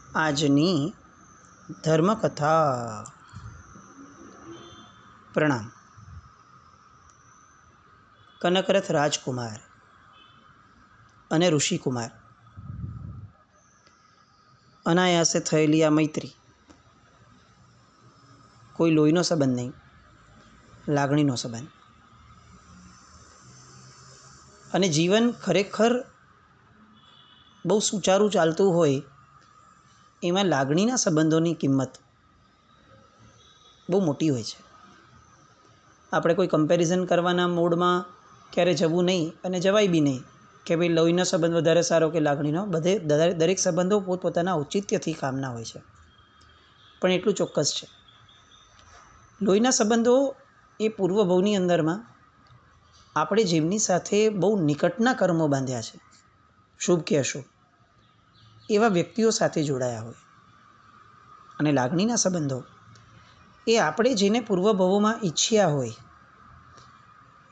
આજની ધર્મકથા. પ્રણામ. કનકરથ રાજકુમાર અને ઋષિકુમાર અનાયાસે થયેલી આ મૈત્રી કોઈ લોહીનો સંબંધ નહીં, લાગણીનો સંબંધ. અને જીવન ખરેખર બહુ સુચારું ચાલતું હોય એમાં લાગણીના સંબંધોની કિંમત બહુ મોટી હોય છે. આપણે કોઈ કમ્પેરિઝન કરવાના મૂડમાં ક્યારે જવું નહીં, અને જવાય બી નહીં કે ભાઈ લોહીનો સંબંધ વધારે સારો કે લાગણીનો. દરેક સંબંધો પોતપોતાના ઔચિત્યથી કામના હોય છે. પણ એટલું ચોક્કસ છે, લોહીના સંબંધો એ પૂર્વભવની અંદરમાં આપણે જેમની સાથે બહુ નિકટના કર્મો બાંધ્યા છે, શુભ કે અશુભ, એવા વ્યક્તિઓ સાથે જોડાયા હોય. અને લાગણીના સંબંધો એ આપણે જેને પૂર્વભવોમાં ઈચ્છ્યા હોય,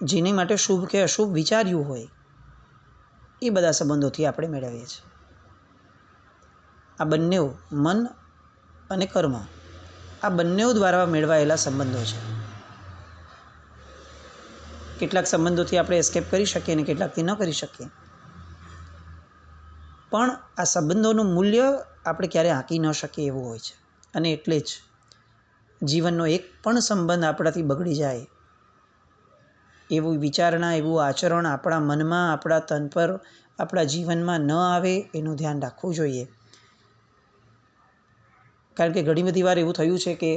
જેની માટે શુભ કે અશુભ વિચાર્યું હોય, એ બધા સંબંધોથી આપણે મેળવીએ છીએ. આ બંને મન અને કર્મ, આ બંને દ્વારા મેળવાયેલા સંબંધો છે. કેટલાક સંબંધોથી આપણે એસ્કેપ કરી શકીએ અને કેટલાકથી ન કરી શકીએ, પણ આ સંબંધોનું મૂલ્ય આપણે ક્યારેય આંકી ન શકીએ એવું હોય છે. અને એટલે જ જીવનનો એક પણ સંબંધ આપણાથી બગડી જાય એવું વિચારણા, એવું આચરણ આપણા મનમાં, આપણા તન પર, આપણા જીવનમાં ન આવે એનું ધ્યાન રાખવું જોઈએ. કારણ કે ઘણી બધી વાર એવું થયું છે કે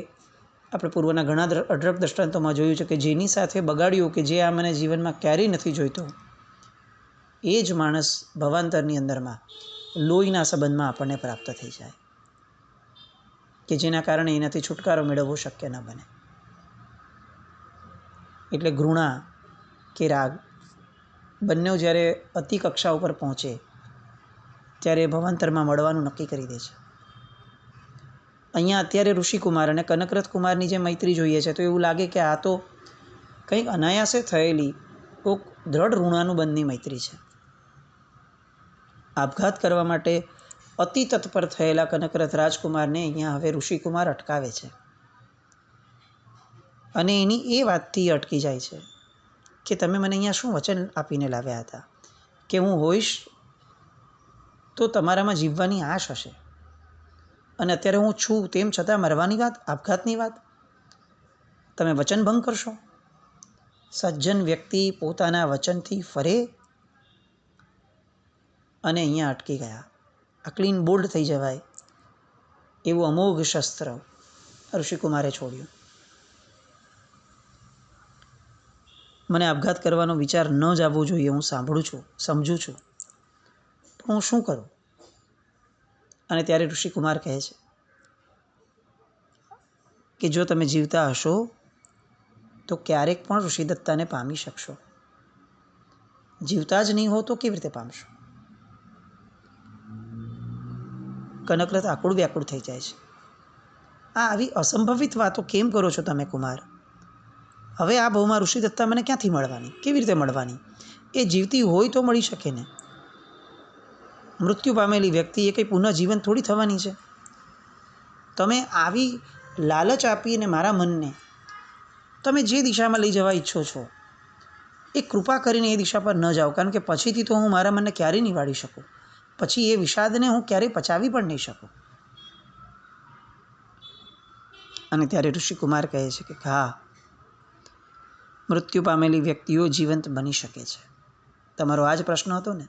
આપણે પૂર્વના ઘણા અઢળક દ્રષ્ટાંતોમાં જોયું છે કે જેની સાથે બગાડ્યું, કે જે આ મને જીવનમાં ક્યારેય નથી જોઈતો, એ જ માણસ ભવાંતરની અંદરમાં લોહીના સંબંધમાં આપણને પ્રાપ્ત થઈ જાય, કે જેના કારણે એનાથી છુટકારો મેળવવો શક્ય ન બને. એટલે ઘૃણા કે રાગ બંને જ્યારે અતિ કક્ષા ઉપર પહોંચે ત્યારે ભવાંતરમાં મળવાનું નક્કી કરી દે છે. અહીંયા અત્યારે ઋષિકુમાર અને કનકરથ કુમારની જે મૈત્રી જોઈએ છે, તો એવું લાગે કે આ તો કંઈક અનાયાસે થયેલી કોઈક દ્રઢ ઋણાનુબંધની મૈત્રી છે. આપઘાત કરવા માટે અતિ તત્પર થયેલા કનકરથ રાજકુમારને અહીંયા હવે ઋષિકુમાર અટકાવે છે. અને એની એ વાતથી અટકી જાય છે કે તમે મને અહીંયા શું વચન આપીને લાવ્યા હતા કે હું હોઈશ તો તમારામાં જીવવાની આશ હશે, અને અત્યારે હું છું તેમ છતાં મરવાની વાત, આપઘાતની વાત, તમે વચન ભંગ કરશો? સજ્જન વ્યક્તિ પોતાના વચનથી ફરે, અને અહીંયા અટકી ગયા. આ ક્લીન બોલ્ડ થઈ જવાય એવું અમોઘ શસ્ત્ર ઋષિકુમારે છોડ્યું. મને આપઘાત કરવાનો વિચાર ન જ આવવો જોઈએ, હું સાંભળું છું, સમજું છું, પણ હું શું કરું? અને ત્યારે ઋષિકુમાર કહે છે કે જો તમે જીવતા હશો તો ક્યારેક પણ ઋષિદત્તાને પામી શકશો, જીવતા જ નહીં હો તો કેવી રીતે પામશો? કનકરથ આકુળ વ્યાકુળ થઈ જાય છે. આ આવી અસંભવિત વાતો કેમ કરો છો તમે કુમાર? હવે આ ભાવમાં ઋષિદત્તા મને ક્યાંથી મળવાની, કેવી રીતે મળવાની? એ જીવતી હોય તો મળી શકે ને. મૃત્યુ પામેલી વ્યક્તિ એ કંઈ પુનઃજીવન થોડી થવાની છે. તમે આવી લાલચ આપીને મારા મનને તમે જે દિશામાં લઈ જવા ઈચ્છો છો, એ કૃપા કરીને એ દિશા પર ન જાઓ, કારણ કે પછીથી તો હું મારા મનને ક્યારેય નહીં વાળી શકું, પછી એ વિષાદને હું ક્યારેય પચાવી પણ નહીં શકું. અને ત્યારે ઋષિકુમાર કહે છે કે હા, મૃત્યુ પામેલી વ્યક્તિઓ જીવંત બની શકે છે. તમારો આ જ પ્રશ્ન હતો ને?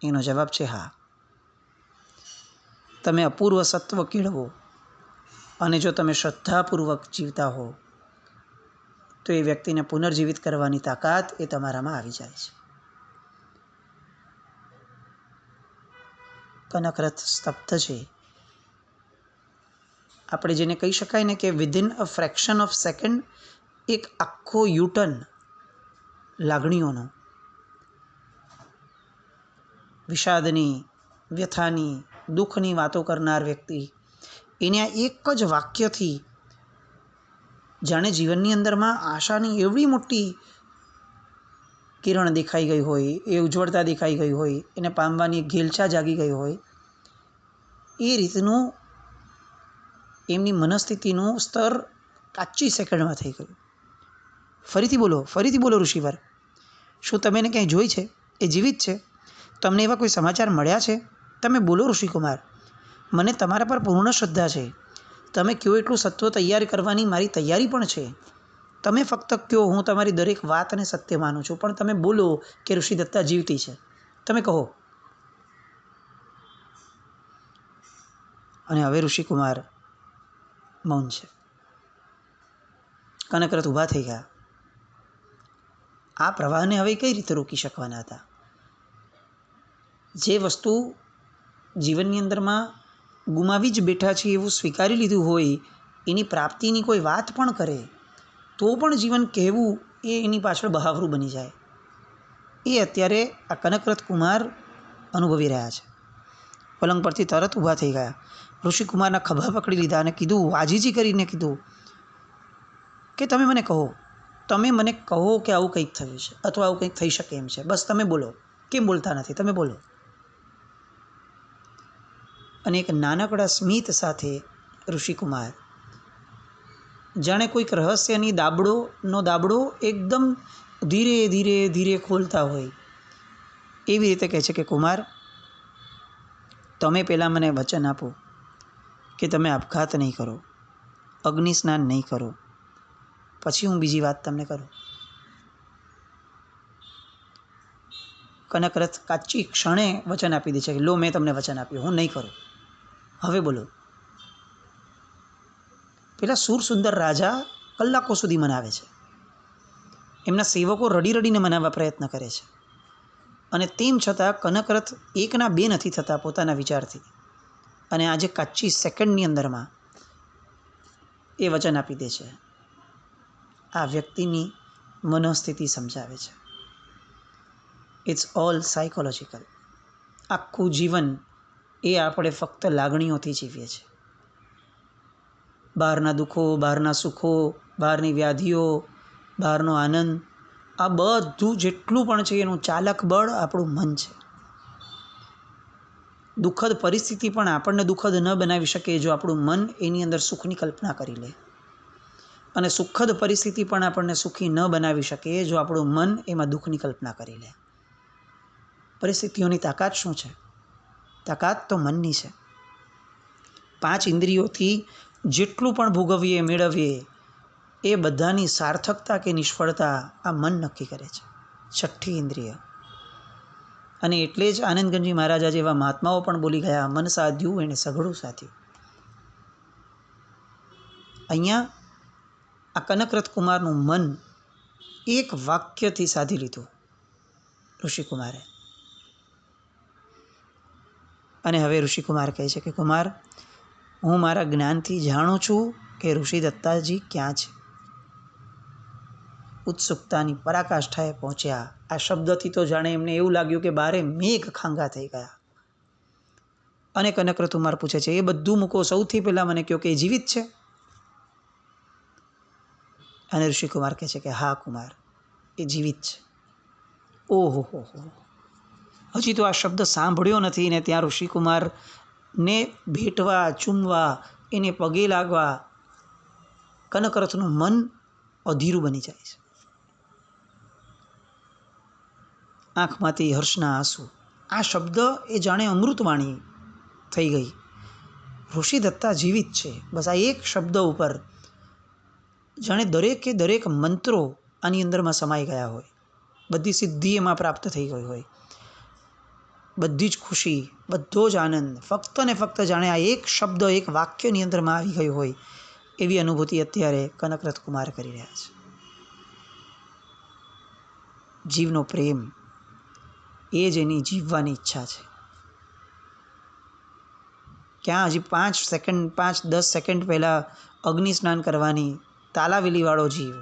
એનો જવાબ છે હા. તમે અપૂર્વ સત્વ કેળવો અને જો તમે શ્રદ્ધાપૂર્વક જીવતા હો તો એ વ્યક્તિને પુનર્જીવિત કરવાની તાકાત એ તમારામાં આવી જાય છે. કનકરથ સ્તબ્ધ છે. આપણે જેને કહી શકાય ને કે within a fraction of second એક આખો યુટર્ન લાગણીઓનો, વિષાદની, વ્યથાની, દુઃખની વાતો કરનાર વ્યક્તિ, એને આ એક જ વાક્યથી જાણે જીવનની અંદરમાં આશાની એવડી મોટી કિરણ દેખાઈ ગઈ હોય, એ ઉજ્જવળતા દેખાઈ ગઈ હોય, એને પામવાની ઘેલછા જાગી ગઈ હોય, એ રીતનું એમની મનસ્થિતિનું સ્તર કાચી સેકન્ડમાં થઈ ગયું. ફરીથી બોલો ઋષિવર, શું તમે એને ક્યાંય જોઈ છે? એ જીવિત છે? તમને એવા કોઈ સમાચાર મળ્યા છે? તમે બોલો ઋષિકુમાર, મને તમારા પર પૂર્ણ શ્રદ્ધા છે. તમે કહો એટલું સત્વ તૈયાર કરવાની મારી તૈયારી પણ છે. તમે ફક્ત કહો, હું તમારી દરેક વાતને સત્ય માનું છું. પણ તમે બોલો કે ઋષિદત્તા જીવતી છે. તમે કહો. અને હવે ઋષિકુમાર મૌન છે. કનકરથ ઊભા થઈ ગયા. આ પ્રવાહને હવે કઈ રીતે રોકી શકવાના હતા? જે વસ્તુ જીવનની અંદરમાં ગુમાવી જ બેઠા છે એવું સ્વીકારી લીધું હોય, એની પ્રાપ્તિની કોઈ વાત પણ કરે તો પણ જીવન કહેવું એ એની પાછળ બહાવરું બની જાય. એ અત્યારે આ કનકરથ કુમાર અનુભવી રહ્યા છે. પલંગ પરથી તરત ઊભા થઈ ગયા. ઋષિકુમારના ખભા પકડી લીધા અને કીધું, આજીજી કરીને કીધું કે તમે મને કહો કે આવું કંઈક થયું છે અથવા આવું કંઈક થઈ શકે એમ છે. બસ તમે બોલો. કેમ બોલતા નથી? તમે બોલો. અને એક નાનકડા સ્મિત સાથે ઋષિકુમાર જાણે કોઈક રહસ્યની દાબડો એકદમ ધીરે ધીરે ધીરે ખોલતા હોય એવી રીતે કહે છે કે કુમાર, તમે પહેલાં મને વચન આપો કે તમે આપઘાત નહીં કરો, અગ્નિ સ્નાન નહીં કરો, પછી હું બીજી વાત તમને કરું. કનકરથ કાચી ક્ષણે વચન આપી દે છે કે લો, મેં તમને વચન આપ્યું, હું નહીં કરું. હવે બોલો. પેલા સુરસુંદર રાજા કલાકો સુધી મનાવે છે. એમના સેવકો રડી રડીને મનાવવા પ્રયત્ન કરે છે. અને તેમ છતાં કનકરથ એકના બે નથી થતા પોતાના વિચારથી. અને આજે કાચી સેકન્ડની અંદરમાં એ વચન આપી દે છે. આ વ્યક્તિની મનોસ્થિતિ સમજાવે છે. It's all psychological. આખું જીવન એ આપણે ફક્ત લાગણીઓથી જીવીએ છીએ. બહારના દુઃખો, બહારના સુખો, બહારની વ્યાધિઓ, બહારનો આનંદ, આ બધું જેટલું પણ છે એનું ચાલક બળ આપણું મન છે. દુઃખદ પરિસ્થિતિ પણ આપણને દુઃખદ ન બનાવી શકે જો આપણું મન એની અંદર સુખની કલ્પના કરી લે. અને સુખદ પરિસ્થિતિ પણ આપણને સુખી ન બનાવી શકે જો આપણું મન એમાં દુઃખની કલ્પના કરી લે. પરિસ્થિતિઓની તાકાત શું છે? તાકાત તો મનની છે. 5 ઇન્દ્રિયોથી જેટલું પણ ભોગવીએ, મેળવીએ, એ બધાની સાર્થકતા કે નિષ્ફળતા આ મન નક્કી કરે છે. 6ઠ્ઠી ઇન્દ્રિય. અને એટલે જ આનંદગંજી મહારાજા જેવા મહાત્માઓ પણ બોલી ગયા, મન સાધ્યું એને સઘળું સાધ્યું. અહીંયા આ કનકરથ કુમારનું મન એક વાક્યથી સાધી લીધું ઋષિકુમારે. અને હવે ઋષિકુમાર કહે છે કે કુમાર, હું મારા જ્ઞાનથી જાણું છું કે ઋષિદત્તાજી ક્યાં છે. ઉત્સુકતાની પરાકાષ્ઠાએ પહોંચ્યા. આ શબ્દથી તો જાણે એમને એવું લાગ્યું કે બારે મેઘ ખાંગા થઈ ગયા. અને કનકરથ કુમાર પૂછે છે, એ બધું મૂકો, સૌથી પહેલાં મને કહો કે એ જીવિત છે? અને ઋષિકુમાર કહે છે કે હા કુમાર, એ જીવિત છે. ઓહો હો, હજી તો આ શબ્દ સાંભળ્યો નથી ને ત્યાં ઋષિકુમારને ભેટવા, ચૂમવા, એને પગે લાગવા કનકરથનું મન અધીરું બની જાય છે. આંખમાંથી હર્ષના આંસુ. આ શબ્દ એ જાણે અમૃતવાણી થઈ ગઈ. ઋષિદત્તા જીવિત છે. બસ આ એક શબ્દ ઉપર જાણે દરેકે દરેક મંત્રો આની અંદરમાં સમાઈ ગયા હોય. બધી સિદ્ધિ એમાં પ્રાપ્ત થઈ ગઈ હોય. બધી જ ખુશી, બધો જ આનંદ ફક્ત ને ફક્ત જાણે આ એક શબ્દ, એક વાક્યની અંદરમાં આવી ગયું હોય એવી અનુભૂતિ અત્યારે કનકરથ કુમાર કરી રહ્યા છે. જીવનો પ્રેમ એ જ એની જીવવાની ઈચ્છા છે. ક્યાં હજી 5-10 સેકન્ડ પહેલાં અગ્નિ સ્નાન કરવાની તાલાવેલીવાળો જીવ,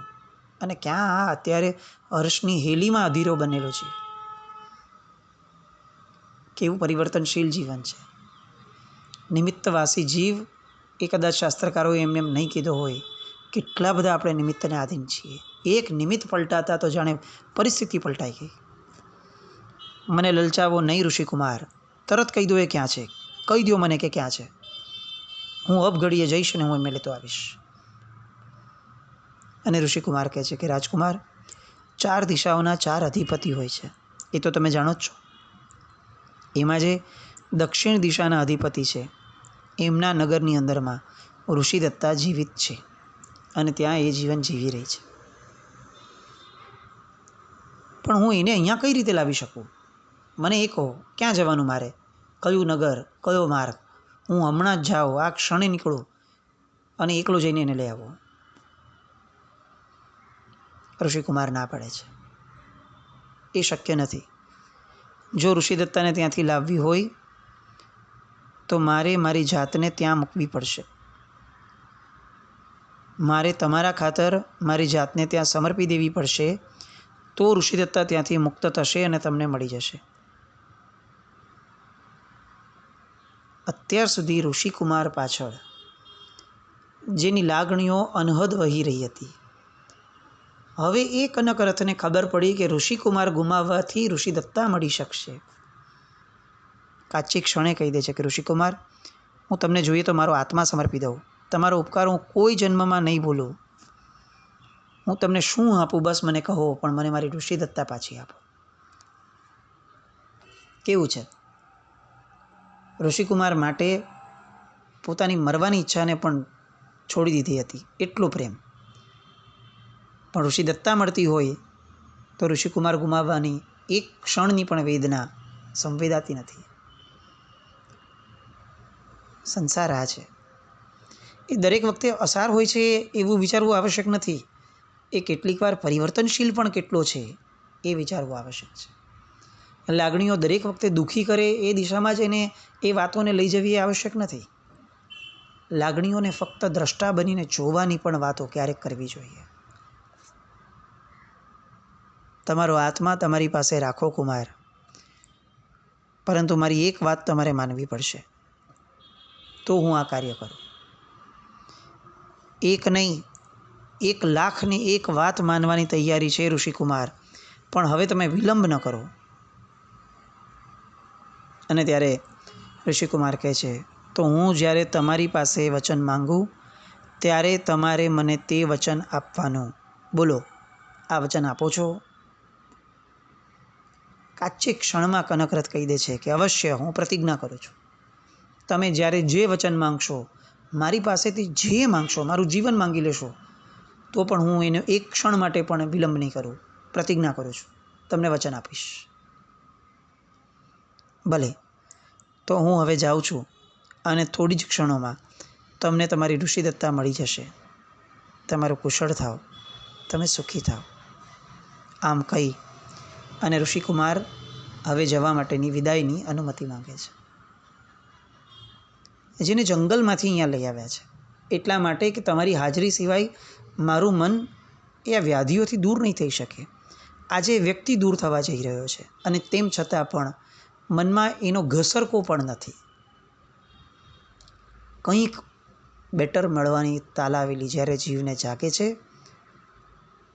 અને ક્યાં આ અત્યારે હર્ષની હેલીમાં અધીરો બનેલો જીવ. કેવું પરિવર્તનશીલ જીવન છે. નિમિત્તવાસી જીવ એ કદાચ શાસ્ત્રકારોએ એમને એમ નહીં કીધો હોય, કેટલા બધા આપણે નિમિત્તને આધીન છીએ. એક નિમિત્ત પલટાતા તો જાણે પરિસ્થિતિ પલટાઈ ગઈ. મને લલચાવો નહીં ઋષિકુમાર, તરત કહી દો એ ક્યાં છે. કહી દો મને કે ક્યાં છે, હું અબઘડીએ જઈશ અને હું એમને લેતો આવીશ. અને ઋષિકુમાર કહે છે કે રાજકુમાર, 4 દિશાઓના 4 અધિપતિ હોય છે, એ તો તમે જાણો જ છો. એમાં જે દક્ષિણ દિશાના અધિપતિ છે એમના નગરની અંદરમાં ઋષિદત્તા જીવિત છે અને ત્યાં એ જીવન જીવી રહી છે. પણ હું એને અહીંયા કઈ રીતે લાવી શકું? મને એ કહો, ક્યાં જવાનું મારે, કયું નગર, કયો માર્ગ? હું હમણાં જ જાઉં, આ ક્ષણે નીકળું અને એકલો જઈને એને લઈ આવો. ઋષિકુમાર ના પડે છે, એ શક્ય નથી. જો ઋષિદત્તાને ત્યાંથી લાવવી હોય તો મારે મારી જાતને ત્યાં મૂકવી પડશે. મારે તમારા ખાતર મારી જાતને ત્યાં સમર્પી દેવી પડશે, તો ઋષિદત્તા ત્યાંથી મુક્ત થશે અને તમને મળી જશે. અત્યાર સુધી ઋષિકુમાર પાછળ જેની લાગણીઓ અનહદ વહી રહી હતી, હવે એ કનકરથને ખબર પડી કે ઋષિકુમાર ગુમાવવાથી ઋષિદત્તા મળી શકશે. કાચી ક્ષણે કહી દે છે કે ઋષિકુમાર, હું તમને જોઈએ તો મારો આત્મા સમર્પી દઉં, તમારો ઉપકાર હું કોઈ જન્મમાં નહીં ભૂલું. હું તમને શું આપું બસ મને કહો, પણ મને મારી ઋષિદત્તા પાછી આપો. કેવું છે? ઋષિકુમાર માટે પોતાની મરવાની ઈચ્છાને પણ છોડી દીધી હતી, એટલો પ્રેમ. પણ ઋષિદત્તા મળતી હોય તો ઋષિકુમાર ગુમાવવાની એક ક્ષણની પણ વેદના સંવેદાતી નથી. સંસાર આ છે. એ દરેક વખતે અસાર હોય છે એવું વિચારવું આવશ્યક નથી. એ કેટલીક વાર પરિવર્તનશીલ પણ કેટલો છે એ વિચારવું આવશ્યક છે. લાગણીઓ દરેક વખતે દુઃખી કરે એ દિશામાં જ એને એ વાતોને લઈ જવી એ આવશ્યક નથી. લાગણીઓને ફક્ત દ્રષ્ટા બનીને જોવાની પણ વાતો ક્યારેક કરવી જોઈએ. તમારો આત્મા તમારી પાસે રાખો કુમાર, પરંતુ મારી એક વાત તમારે માનવી પડશે, તો હું આ કાર્ય કરું. એક નહીં, 1,00,000ની 1 વાત માનવાની તૈયારી છે ઋષિકુમાર, પણ હવે તમે વિલંબ ન કરો. અને ત્યારે ઋષિકુમાર કહે છે, તો હું જ્યારે તમારી પાસે વચન માંગું ત્યારે તમારે મને તે વચન આપવાનું. બોલો, આ વચન આપો છો? કાચી ક્ષણમાં કનકરથ કહી દે છે કે અવશ્ય, હું પ્રતિજ્ઞા કરું છું. તમે જ્યારે જે વચન માંગશો, મારી પાસેથી જે માંગશો, મારું જીવન માંગી લેશો, તો પણ હું એને એક ક્ષણ માટે પણ વિલંબ નહીં કરું. પ્રતિજ્ઞા કરું છું, તમને વચન આપીશ. ભલે, તો હું હવે જાઉં છું અને થોડી જ ક્ષણોમાં તમને તમારી ઋષિદત્તા મળી જશે. તમારું કુશળ થાવ, તમે સુખી થાવ. આમ કહી અને ઋષિકુમાર હવે જવા માટેની વિદાયની અનુમતિ માંગે છે. જેને જંગલમાંથી અહીંયા લઈ આવ્યા છે એટલા માટે કે તમારી હાજરી સિવાય મારું મન એ આ વ્યાધિઓથી દૂર નહીં થઈ શકે. આજે વ્યક્તિ દૂર થવા જઈ રહ્યો છે અને તેમ છતાં પણ મનમાં એનો ઘસરકો પણ નથી. કંઈક બેટર મળવાની તાલાવેલી જ્યારે જીવને જાગે છે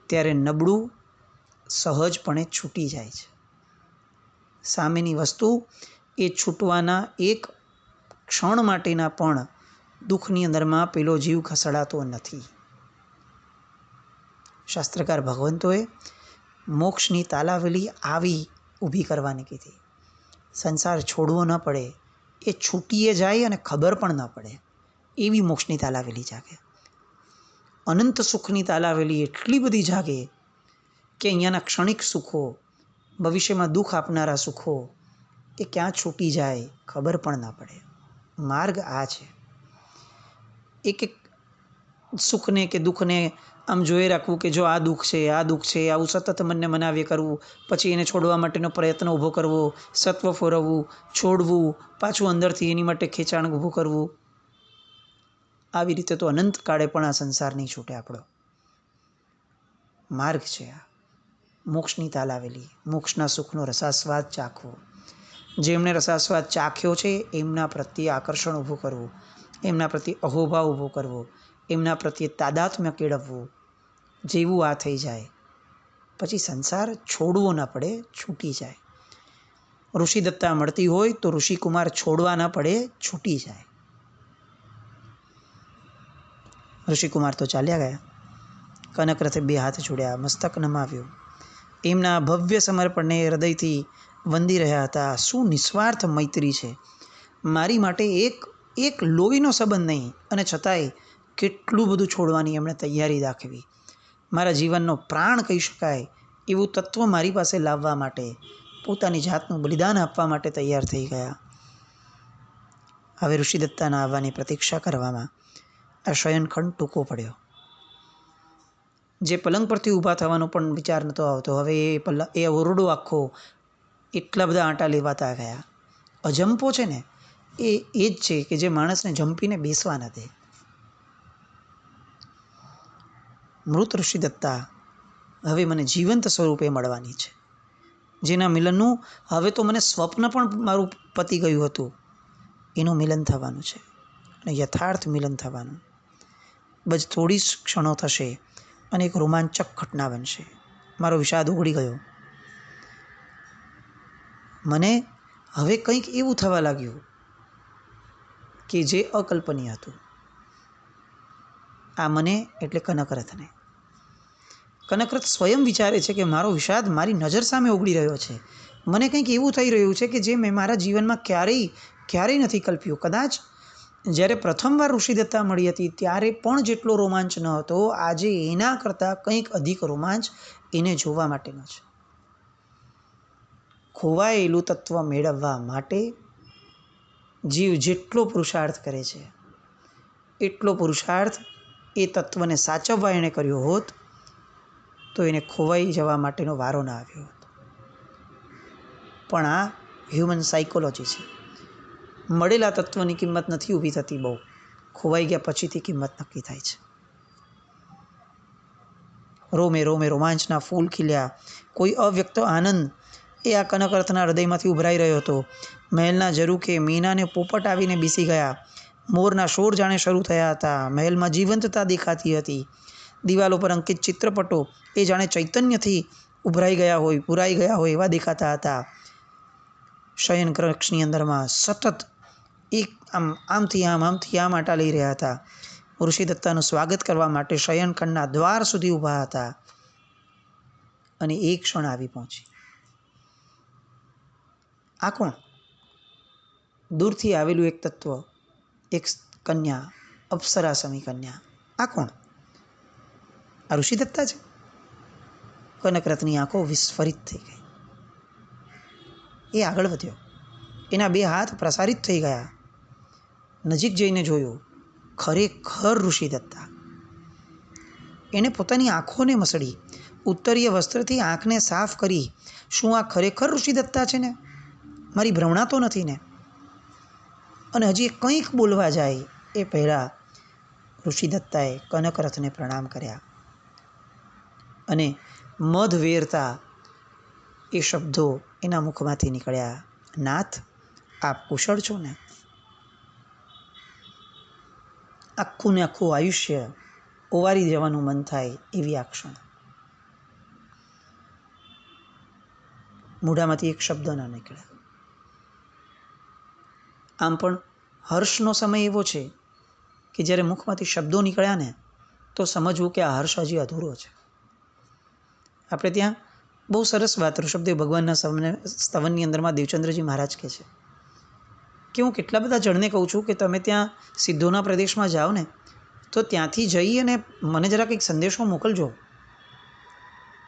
ત્યારે નબળું સહજપણે છૂટી જાય છે. સામેની વસ્તુ એ છૂટવાના એક ક્ષણ માટેના પણ દુઃખની અંદરમાં પેલો જીવ ખસડાતો નથી. શાસ્ત્રકાર ભગવંતોએ મોક્ષની તાલાવેલી આવી ઊભી કરવાની કીધી. સંસાર છોડવો ન પડે, એ છૂટીએ જાય અને ખબર પણ ન પડે એવી મોક્ષની તાલાવેલી જાગે. અનંત સુખની તાલાવેલી એટલી બધી જાગે કે અહીંયાના ક્ષણિક સુખો, ભવિષ્યમાં દુઃખ આપનારા સુખો એ ક્યાં છૂટી જાય ખબર પણ ન પડે. માર્ગ આ છે. એક એક સુખને કે દુઃખને આમ જોઈ રાખવું કે જો આ દુઃખ છે, આ દુઃખ છે, આવું સતત મનને મનાવ્ય કરવું, પછી એને છોડવા માટેનો પ્રયત્ન ઊભો કરવો, સત્વ ફોરવવું, છોડવું, પાછું અંદરથી એની માટે ખેંચાણ ઊભું કરવું. આવી રીતે તો અનંત કાળે પણ આ સંસાર નહીં છૂટે આપણો. માર્ગ છે આ, મોક્ષની તાલાવેલી, મોક્ષના સુખનો રસાસ્વાદ ચાખવો. જેમણે રસાસ્વાદ ચાખ્યો છે એમના પ્રત્યે આકર્ષણ ઊભું કરવું, એમના પ્રત્યે અહોભાવ ઊભો કરવો, એમના પ્રત્યે તાદાત્મ્ય કેળવવું. જેવું આ થઈ જાય પછી સંસાર છોડવો ન પડે, છૂટી જાય. ઋષિદત્તા મળતી હોય તો ઋષિકુમાર છોડવા ન પડે, છૂટી જાય. ઋષિકુમાર તો ચાલ્યા ગયા. કનકરથે 2 હાથ જોડ્યા, મસ્તક નમાવ્યું. એમના ભવ્ય સમર્પણને હૃદયથી વંદી રહ્યા હતા. શું નિસ્વાર્થ મૈત્રી છે! મારી માટે એક લોહીનો સંબંધ નહીં, અને છતાંય કેટલું બધું છોડવાની એમણે તૈયારી દાખવી. મારા જીવનનો પ્રાણ કહી શકાય એવું તત્વ મારી પાસે લાવવા માટે, પોતાની જાતનું બલિદાન આપવા માટે તૈયાર થઈ ગયા. હવે ઋષિદત્તાના આવવાની પ્રતીક્ષા કરવામાં આ શયનખંડ ટૂંકો પડ્યો. જે પલંગ પરથી ઊભા થવાનો પણ વિચાર નહોતો આવતો, હવે એ ઓરડો આખો એટલા બધા આંટા લેવાતા ગયા. અજંપો છે ને એ જ છે કે જે માણસને જંપીને બેસવા ન દે. મૃત ઋષિદત્તા હવે મને જીવંત સ્વરૂપે મળવાની છે, જેના મિલનનું હવે તો મને સ્વપ્ન પણ મારું પતી ગયું હતું, એનું મિલન થવાનું છે, અને યથાર્થ મિલન થવાનું. બસ થોડી જ ક્ષણો થશે અને એક રોમાંચક ઘટના બનશે. મારો વિષાદ ઓગળી ગયો. મને હવે કંઈક એવું થવા લાગ્યું કે જે અકલ્પનીય હતું. આ મને એટલે કનકરથને. કનકરથ સ્વયં વિચારે છે કે મારો વિષાદ મારી નજર સામે ઓગળી રહ્યો છે. મને કંઈક એવું થઈ રહ્યું છે કે જે મેં મારા જીવનમાં ક્યારેય નથી કલ્પ્યું. કદાચ જ્યારે પ્રથમવાર ઋષિદત્તા મળી હતી ત્યારે પણ જેટલો રોમાંચ ન હતો, આજે એના કરતાં કંઈક અધિક રોમાંચ એને જોવા માટેનો છે. ખોવાયેલું તત્વ મેળવવા માટે જીવ જેટલો પુરુષાર્થ કરે છે, એટલો પુરુષાર્થ એ તત્વને સાચવવા એણે કર્યો હોત તો એને ખોવાઈ જવા માટેનો વારો ના આવ્યો હોત. પણ આ હ્યુમન સાયકોલોજી છે. મળેલા તત્વની કિંમત નથી ઊભી થતી, બહુ ખોવાઈ ગયા પછીથી કિંમત નક્કી થાય છે. રોમે રોમે રોમાંચના ફૂલ ખીલ્યા. કોઈ અવ્યક્ત આનંદ એ આ કનકરથના હૃદયમાંથી ઉભરાઈ રહ્યો હતો. મહેલના ઝરૂખે મીનાને પોપટ આવીને બેસી ગયા. મોરના શોર જાણે શરૂ થયા હતા. મહેલમાં જીવંતતા દેખાતી હતી. દિવાલો પર અંકિત ચિત્રપટો એ જાણે ચૈતન્યથી ઉભરાઈ ગયા હોય, પુરાઈ ગયા હોય એવા દેખાતા હતા. શયન કક્ષની અંદરમાં સતત એક આમથી આમ આંટા લઈ રહ્યા હતા. ઋષિદત્તાનું સ્વાગત કરવા માટે શયનખંડના દ્વાર સુધી ઊભા હતા. અને એક ક્ષણ આવી પહોંચી. આ કોણ? દૂરથી આવેલું એક તત્વ, એક કન્યા, અપ્સરા સમી કન્યા. આ કોણ? આ ઋષિદત્તા છે? કનકરથની આંખો વિસ્ફરિત થઈ ગઈ. એ આગળ વધ્યો. એના 2 હાથ પ્રસારિત થઈ ગયા. નજીક જઈને જોયું, ખરેખર ઋષિદત્તા. એણે પોતાની આંખોને મસળી, ઉત્તરીય વસ્ત્રથી આંખને સાફ કરી. શું આ ખરેખર ઋષિદત્તા છે ને? મારી ભ્રમણા તો નથી ને? અને હજી કંઈક બોલવા જાય એ પહેલાં ઋષિદત્તાએ કનકરથને પ્રણામ કર્યા અને મધ વેરતા એ શબ્દો એના મુખમાંથી નીકળ્યા, નાથ, આપ કુશળ છો ને? આખું ને આખું આયુષ્ય ઓવારી જવાનું મન થાય એવી આ ક્ષણ. મોઢામાંથી એક શબ્દ ન નીકળ્યા. આમ પણ હર્ષનો સમય એવો છે કે જ્યારે મુખમાંથી શબ્દો નીકળ્યા ને તો સમજવું કે આ હર્ષ હજી અધૂરો છે. આપણે ત્યાં બહુ સરસ વાત ઋષભદેવ ભગવાનના સ્તવનની અંદરમાં દેવચંદ્રજી મહારાજ કહે છે કે હું કેટલા બધા જણને કહું છું કે તમે ત્યાં સિદ્ધોના પ્રદેશમાં જાઓ ને તો ત્યાંથી જઈ અને મને જરા કંઈક સંદેશો મોકલજો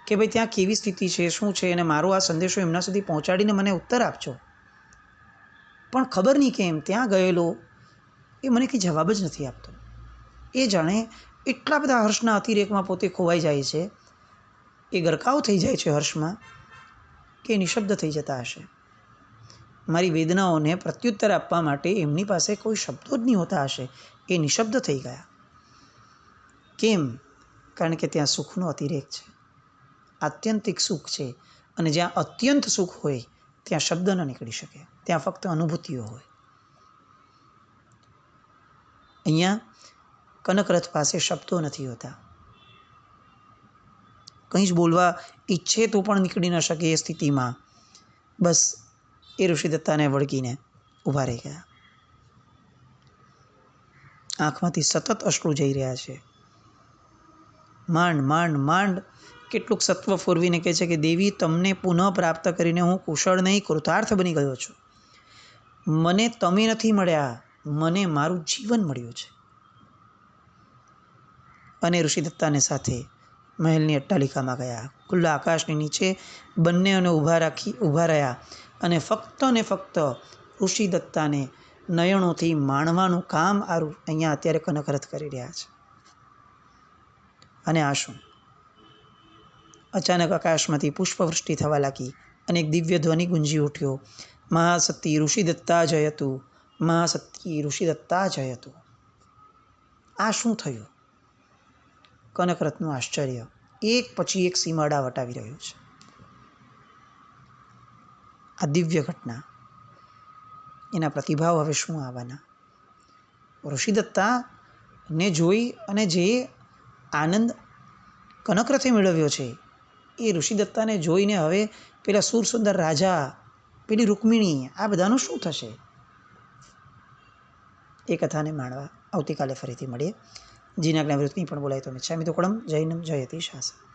કે ભાઈ ત્યાં કેવી સ્થિતિ છે, શું છે, અને મારો આ સંદેશો એમના સુધી પહોંચાડીને મને ઉત્તર આપજો. પણ ખબર નહીં કેમ ત્યાં ગયેલો એ મને કંઈ જવાબ જ નથી આપતો. એ જાણે એટલા બધા હર્ષના અતિરેકમાં પોતે ખોવાઈ જાય છે, એ ગરકાવ થઈ જાય છે હર્ષમાં, કે નિશબ્દ થઈ જતા હશે. મારી વેદનાઓને પ્રત્યુત્તર આપવા માટે એમની પાસે કોઈ શબ્દો જ નહીં હોતા હશે. એ નિશબ્દ થઈ ગયા. કેમ? કારણ કે ત્યાં સુખનો અતિરેક છે, આત્યંતિક સુખ છે, અને જ્યાં અત્યંત સુખ હોય ત્યાં શબ્દ ન નીકળી શકે, ત્યાં ફક્ત અનુભૂતિઓ હોય. અહીંયા કનકરથ પાસે શબ્દો નથી હોતા. કંઈ જ બોલવા ઈચ્છે તો પણ નીકળી ન શકે એ સ્થિતિમાં બસ એ ઋષિદત્તાને વળગીને ઊભા રહી ગયા. આંખમાંથી સતત અશ્રુ જઈ રહ્યા છે. માંડ માંડ માંડ કેટલુંક સત્વ ફોરવીને કહે છે કે દેવી, તમને પુનઃ પ્રાપ્ત કરીને હું કુશળ નહીં, કૃતાર્થ બની ગયો છું. મને તમે નથી મળ્યા, મને મારું જીવન મળ્યું છે. અને ઋષિદત્તાને સાથે મહેલની અટ્ટાલિકામાં ગયા. ખુલ્લા આકાશની નીચે બંનેઓને ઊભા રહ્યા અને ફક્ત ઋષિદત્તાને નયનોથી માણવાનું કામ અહીંયા અત્યારે કનકરથ કરી રહ્યા છે. અને આ શું? અચાનક આકાશમાંથી પુષ્પવૃષ્ટિ થવા લાગી અને એક દિવ્ય ધ્વનિ ગુંજી ઉઠ્યો, મહાસતી ઋષિદત્તા જયતુ, મહાસતી ઋષિદત્તા જયતુ. આ શું થયું? કનકરથનું આશ્ચર્ય એક પછી એક સીમાડા વટાવી રહ્યું છે. આ દિવ્ય ઘટના, એના પ્રતિભાવ હવે શું આવવાના? ઋષિદત્તાને જોઈ અને જે આનંદ કનકરથે મેળવ્યો છે, એ ઋષિદત્તાને જોઈને હવે પેલા સુરસુંદર રાજા, પેલી રૂકમિણી, આ બધાનું શું થશે? એ કથાને માણવા આવતીકાલે ફરીથી મળીએ. જીનાજ્ઞા વિરુદ્ધ કંઈ પણ બોલાય તો મિચ્છામિ દુક્કડમ. જૈનમ જયતિ શાસન.